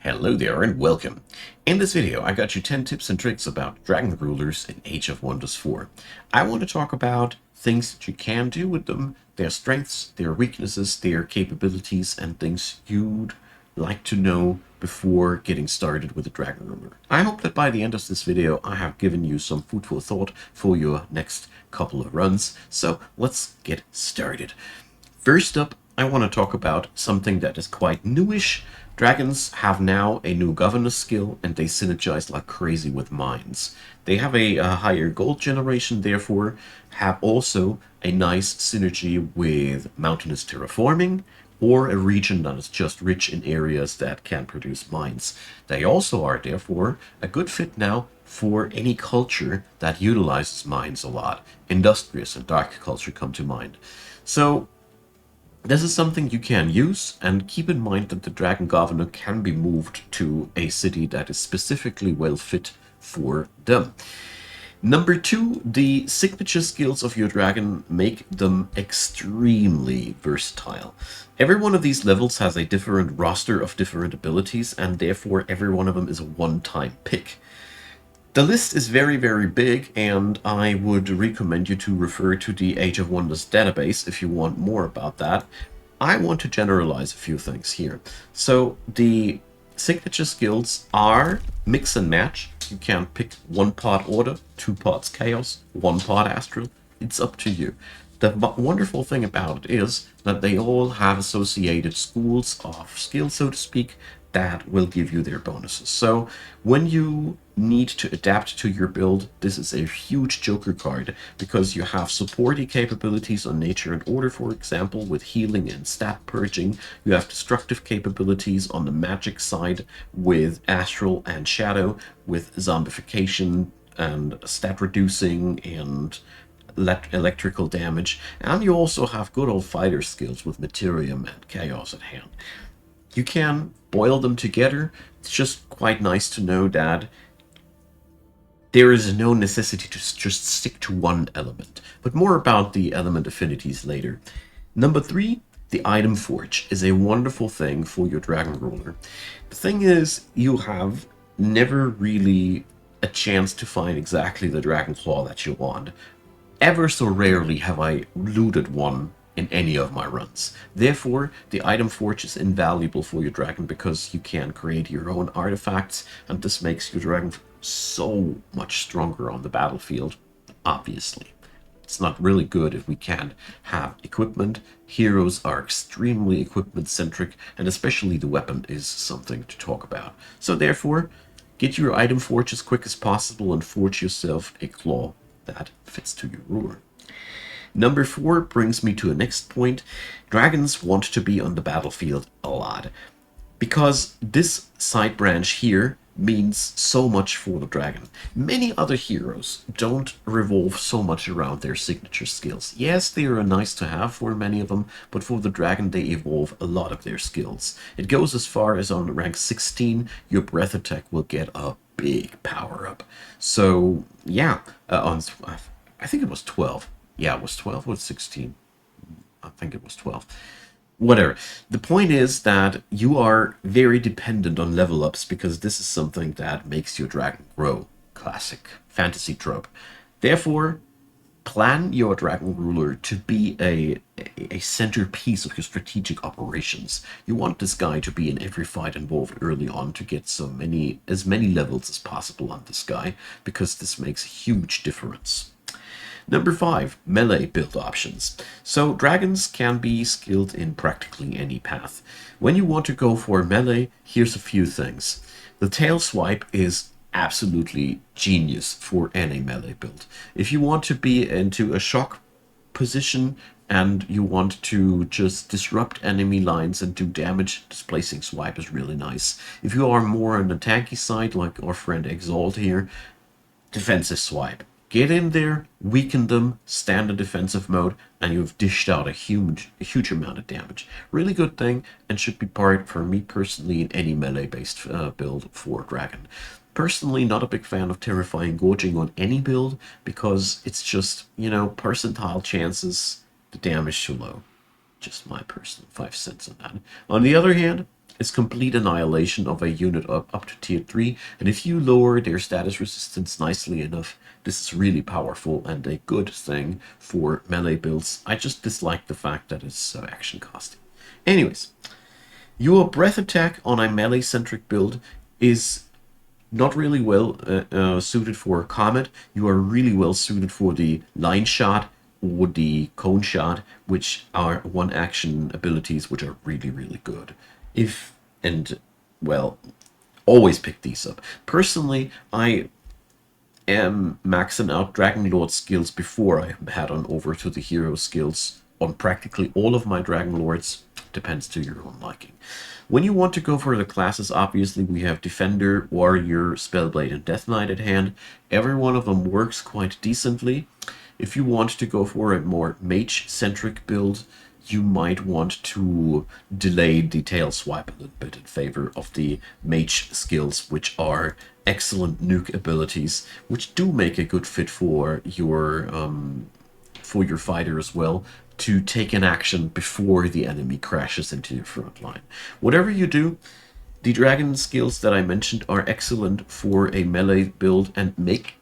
Hello there and welcome. In this video I got you 10 tips and tricks about Dragon Rulers in Age of Wonders 4. I want to talk about things that you can do with them, their strengths, their weaknesses, their capabilities, and things you'd like to know before getting started with a Dragon Ruler. I hope that by the end of this video I have given you some food for thought for your next couple of runs, so let's get started. First up, I want to talk about something that is quite newish. Dragons have now a new governor skill, and they synergize like crazy with mines. They have a higher gold generation, therefore have also a nice synergy with mountainous terraforming, or a region that is just rich in areas that can produce mines. They also are, therefore, a good fit now for any culture that utilizes mines a lot. Industrious and dark culture come to mind. So this is something you can use, and keep in mind that the Dragon Governor can be moved to a city that is specifically well fit for them. Number 2, the signature skills of your dragon make them extremely versatile. Every one of these levels has a different roster of different abilities, and therefore every one of them is a one-time pick. The list is very, very big, and I would recommend you to refer to the Age of Wonders database if you want more about that. I want to generalize a few things here. So the signature skills are mix and match. You can pick 1 part Order, 2 parts Chaos, 1 part Astral. It's up to you. The wonderful thing about it is that they all have associated schools of skill, so to speak, that will give you their bonuses. So when you need to adapt to your build, this is a huge joker card, because you have supporty capabilities on nature and order, for example, with healing and stat purging. You have destructive capabilities on the magic side with astral and shadow, with zombification and stat reducing and electrical damage, and you also have good old fighter skills with Materium and Chaos at hand. You can boil them together. It's just quite nice to know that there is no necessity to just stick to one element, but more about the element affinities later. Number 3, the item forge is a wonderful thing for your Dragon Ruler. The thing is, you have never really a chance to find exactly the Dragon Claw that you want. Ever so rarely have I looted one in any of my runs. Therefore, the item forge is invaluable for your dragon, because you can create your own artifacts, and this makes your dragon so much stronger on the battlefield, obviously. It's not really good if we can't have equipment. Heroes are extremely equipment-centric, and especially the weapon is something to talk about. So therefore, get your item forge as quick as possible and forge yourself a claw that fits to your ruler. Number 4 brings me to a next point. Dragons want to be on the battlefield a lot, because this side branch here means so much for the dragon. Many other heroes don't revolve so much around their signature skills. Yes, they are nice to have for many of them, but for the dragon they evolve a lot of their skills. It goes as far as on rank 16, your breath attack will get a big power up. So yeah, I think it was 12. Yeah, it was 12 or 16. I think it was 12. Whatever. The point is that you are very dependent on level ups, because this is something that makes your dragon grow. Classic fantasy trope. Therefore, plan your dragon ruler to be a centerpiece of your strategic operations. You want this guy to be in every fight involved early on, to get as many levels as possible on this guy, because this makes a huge difference. Number 5, melee build options. So dragons can be skilled in practically any path. When you want to go for melee, here's a few things. The tail swipe is absolutely genius for any melee build. If you want to be into a shock position and you want to just disrupt enemy lines and do damage, displacing swipe is really nice. If you are more on the tanky side, like our friend Exalt here, defensive swipe. Get in there, weaken them, stand in defensive mode, and you've dished out a huge amount of damage. Really good thing, and should be part, for me personally, in any melee-based build for Dragon. Personally, not a big fan of Terrifying Gorging on any build, because it's just, percentile chances, the damage too low. Just my personal 5 cents on that. On the other hand, is complete annihilation of a unit up to tier 3, and if you lower their status resistance nicely enough, this is really powerful and a good thing for melee builds. I just dislike the fact that it's so action costing. Anyways, your breath attack on a melee-centric build is not really well suited for Comet. You are really well suited for the line shot or the cone shot, which are one action abilities which are really, really good. Well, always pick these up. Personally, I am maxing out Dragon Lord skills before I head on over to the hero skills on practically all of my Dragon Lords. Depends to your own liking. When you want to go for the classes, obviously we have Defender, Warrior, Spellblade, and Death Knight at hand. Every one of them works quite decently. If you want to go for a more mage-centric build, you might want to delay the tail swipe a little bit in favor of the mage skills, which are excellent nuke abilities, which do make a good fit for your fighter as well, to take an action before the enemy crashes into your front line. Whatever you do, the dragon skills that I mentioned are excellent for a melee build and make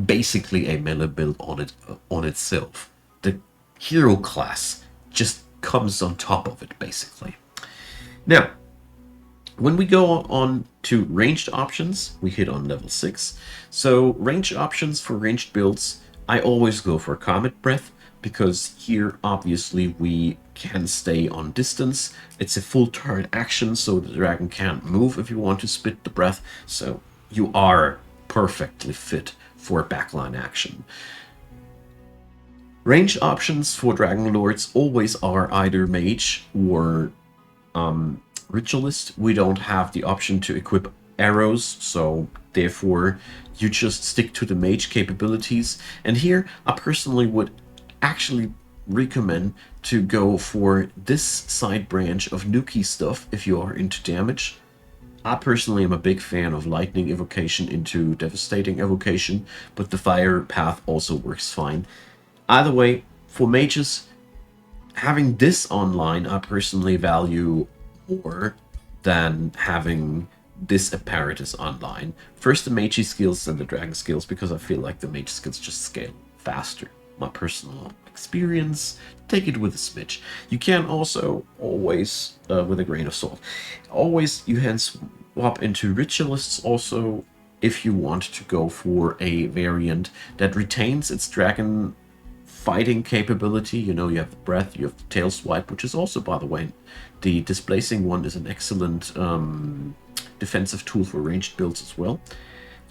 basically a melee build on itself. The hero class just comes on top of it, basically. Now, when we go on to ranged options, we hit on level 6. So ranged options for ranged builds, I always go for Comet Breath, because here obviously we can stay on distance. It's a full turn action, so the dragon can't move if you want to spit the breath, so you are perfectly fit for backline action. Range options for Dragon Lords always are either Mage or Ritualist. We don't have the option to equip arrows, so therefore you just stick to the Mage capabilities. And here I personally would actually recommend to go for this side branch of Nuki stuff if you are into damage. I personally am a big fan of Lightning Evocation into Devastating Evocation, but the Fire path also works fine. Either way, for mages, having this online I personally value more than having this apparatus online. First the mage skills, then the dragon skills, because I feel like the mage skills just scale faster. My personal experience, take it with a smidge. You can also always, with a grain of salt, always you can swap into ritualists also if you want to go for a variant that retains its dragon fighting capability. You know, you have the breath, you have the tail swipe, which is also, by the way, the displacing one is an excellent defensive tool for ranged builds as well.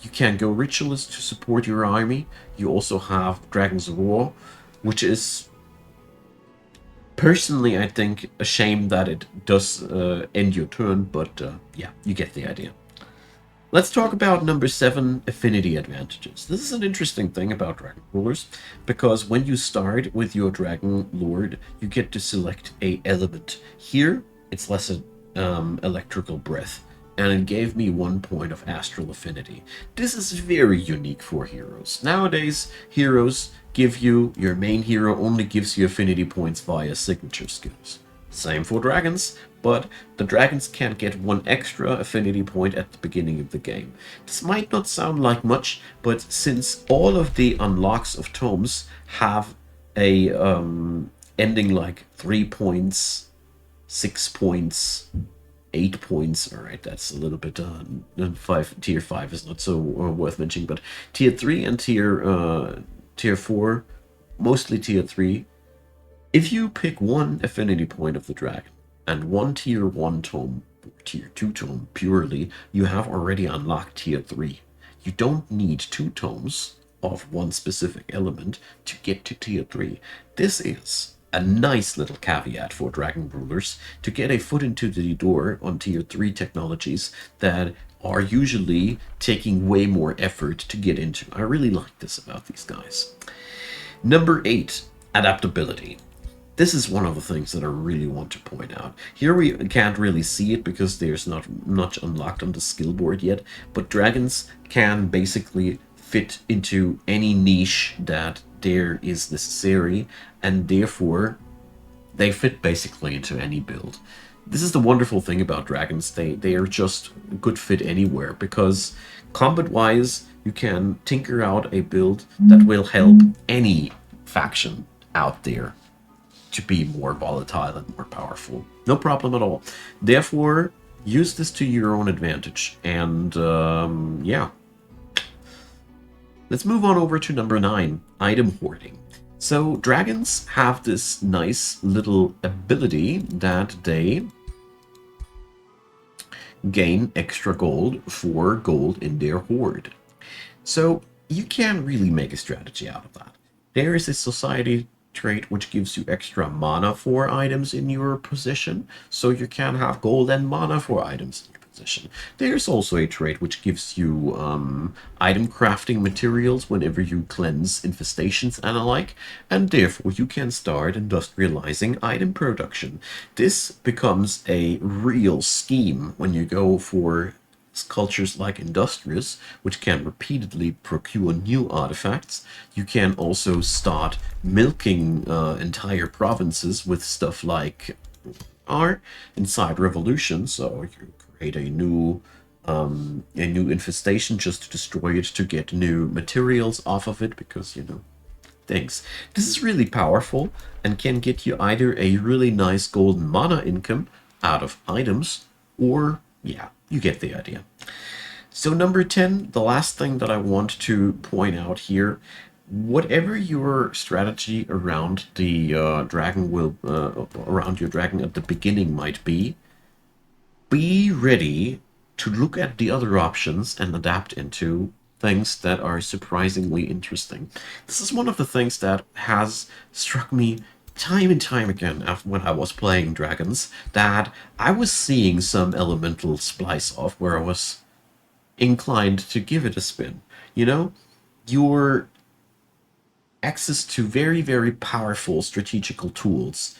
You can go Ritualist to support your army. You also have Dragon's Roar, which is personally, I think, a shame that it does end your turn, but yeah, you get the idea. Let's talk about number 7, Affinity Advantages. This is an interesting thing about Dragon Rulers, because when you start with your Dragon Lord, you get to select a element. Here, it's less electrical breath, and it gave me 1 point of astral affinity. This is very unique for heroes. Nowadays, heroes give you, your main hero only gives you affinity points via signature skills. Same for dragons, but the dragons can get 1 extra affinity point at the beginning of the game. This might not sound like much, but since all of the unlocks of tomes have a ending like 3 points, 6 points, 8 points. All right, that's a little bit tier 5 is not so worth mentioning, but tier 3 and tier 4, mostly tier 3, if you pick 1 affinity point of the dragon and 1 tier 1 tome or tier 2 tome purely, you have already unlocked tier 3. You don't need 2 tomes of 1 specific element to get to tier 3. This is a nice little caveat for Dragon Rulers to get a foot into the door on tier 3 technologies that are usually taking way more effort to get into. I really like this about these guys. Number 8, Adaptability. This is one of the things that I really want to point out. Here we can't really see it because there's not much unlocked on the skill board yet, but dragons can basically fit into any niche that there is necessary, and therefore they fit basically into any build. This is the wonderful thing about dragons. They are just a good fit anywhere because combat-wise, you can tinker out a build that will help any faction out there to be more volatile and more powerful. No problem at all. Therefore, use this to your own advantage. And yeah, let's move on over to number 9, item hoarding. So dragons have this nice little ability that they gain extra gold for gold in their hoard. So you can really make a strategy out of that. There is a society trait which gives you extra mana for items in your position, so you can have gold and mana for items in your position. There's also a trait which gives you item crafting materials whenever you cleanse infestations and alike, and therefore you can start industrializing item production. This becomes a real scheme when you go for cultures like Industrious, which can repeatedly procure new artifacts. You can also start milking entire provinces with stuff like are inside Revolution. So you create a new infestation just to destroy it to get new materials off of it because things. This is really powerful and can get you either a really nice golden mana income out of items or yeah, you get the idea. So number 10, the last thing that I want to point out here, whatever your strategy around the around your dragon at the beginning might be ready to look at the other options and adapt into things that are surprisingly interesting. This is one of the things that has struck me time and time again when I was playing dragons, that I was seeing some elemental splice off where I was inclined to give it a spin. You know, your access to very, very powerful strategical tools,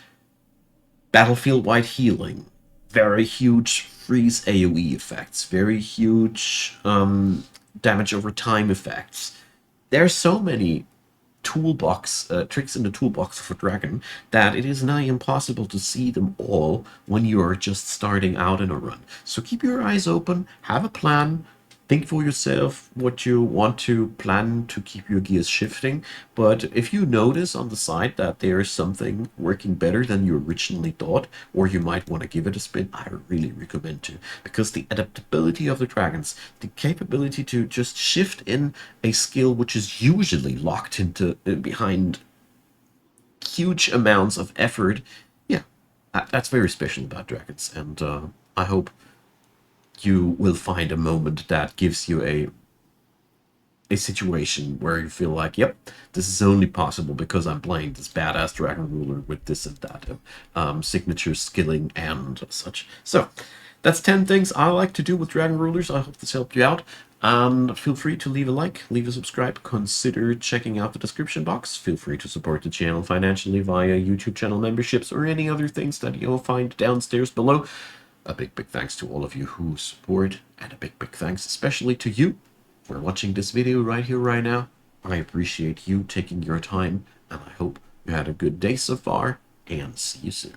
battlefield-wide healing, very huge freeze AoE effects, very huge damage over time effects. There are so many tricks in the toolbox of a dragon that it is nigh impossible to see them all when you are just starting out in a run. So keep your eyes open, have a plan, think for yourself what you want to plan to keep your gears shifting. But if you notice on the side that there is something working better than you originally thought, or you might want to give it a spin, I really recommend to. Because the adaptability of the dragons, the capability to just shift in a skill which is usually locked into behind huge amounts of effort, yeah, that's very special about dragons. And I hope you will find a moment that gives you a situation where you feel like, yep, this is only possible because I'm playing this badass dragon ruler with this and that signature skilling and such. So that's 10 things I like to do with dragon rulers. I hope this helped you out. Feel free to leave a like, leave a subscribe, consider checking out the description box. Feel free to support the channel financially via YouTube channel memberships or any other things that you'll find downstairs below. A big, big thanks to all of you who support, and a big, big thanks especially to you for watching this video right here, right now. I appreciate you taking your time, and I hope you had a good day so far, and see you soon.